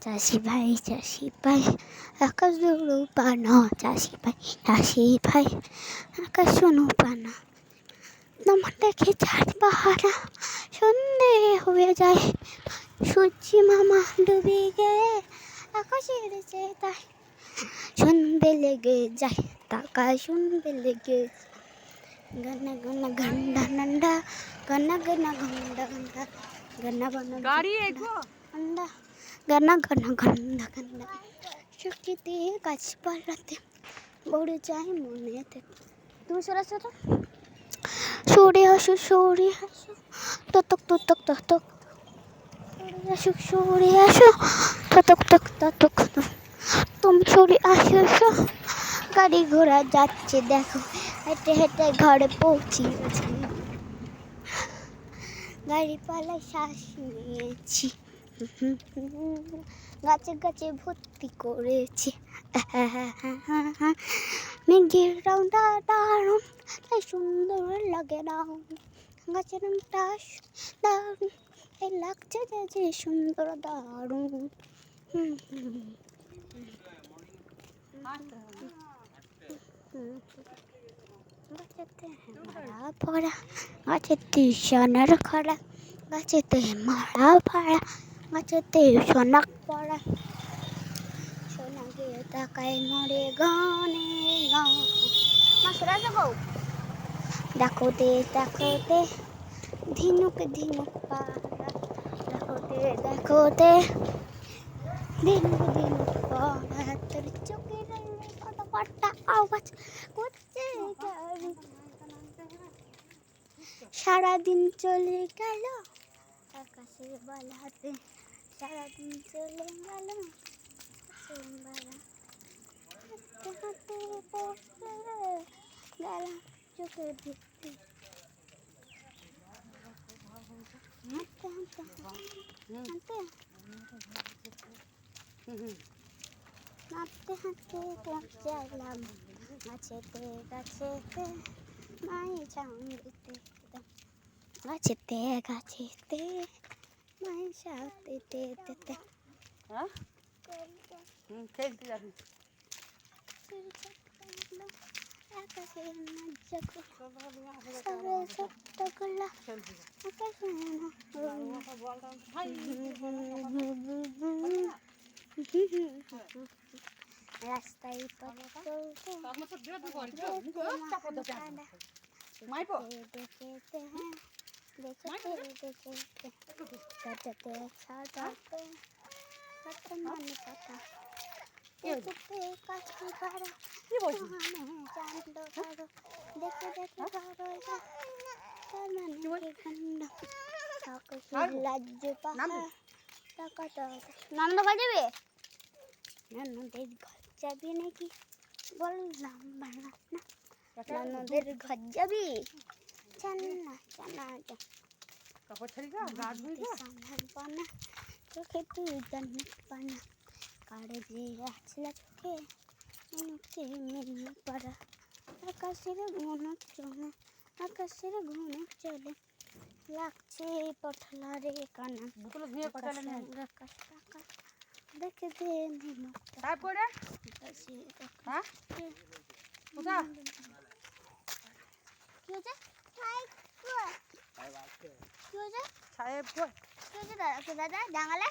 চাষি ভাই আকাশ দুরু পানা, চাষি ভাই আকাশ শুনু পানা, তোমার দেখে চাঁদ পাহারা সন্ধে হয়ে যায়, সূর্য মামা ডুবে গেলে আকাশের চেয়ে তাই শুনবে লেগে যায়, টাকা শুনবে লেগে গন্না গন্না গন্ডা নন্ডা গন্না গন্না গন্ডা গন্ডা গন্না গন্না গাড়ি গন্ডা গন্না গন্না গন্ডা গন্ডা শুকিতে গাছপালাতে ভরে যায় মনেতে। তুমি সরে আসো ততক ততক ততক সরে আসো ততক ততক তুমি সরে আসো, গাড়ি ঘোড়া যাচ্ছে দেখো, হেঁটে হেঁটে ঘরে পৌঁছিয়েছি, গাড়ি পালায় শ্বাস নিয়েছি, গাছে গাছে ভর্তি করেছি, মেঘের রংটা দারুণ তাই সুন্দর লাগে দারুণ, গাছের রংটা দারুণ তাই লাগছে যে সুন্দর দারুণ। গাছেতে মারা পড়া, গাছেতে সোনার খরা, গাছেতে মারা পড়া, গাছেতে সোনা পড়া, সোনা গিয়ে তাকায় মরে গানে গান। দেখোতে ধিনুক ধিনুক পাড়া, দেখোতে ধিনুক ধিনুক পাড়া, তোর চোখের কত পাট্টা আওয়াজ করছে গাড়ি, সারাদিন চলে গেল আকাশের বেলাতে, সারাদিন চলে গেল হাতে পড়তে গেলাম চোখের ভিত্তি, হাঁটতে হাঁটতে পৌঁছালাম গাছেতে মাই চাউনিতে, গাছেতে মাই সাথে খেলতে যাবি আকাশের রাস্তায় নন্দ ঘর যাবে, ননদের ঘর যাবি নাকি বললাম না, ননদের ঘর যাবি চোখে তুই জানিস পানা, কারে যে আসলে চোখে মেনে পড়া, আকাশের চলে লাগছে পটলারে কানা, দেখে দে তারপরে দাদা জাঙ্গালে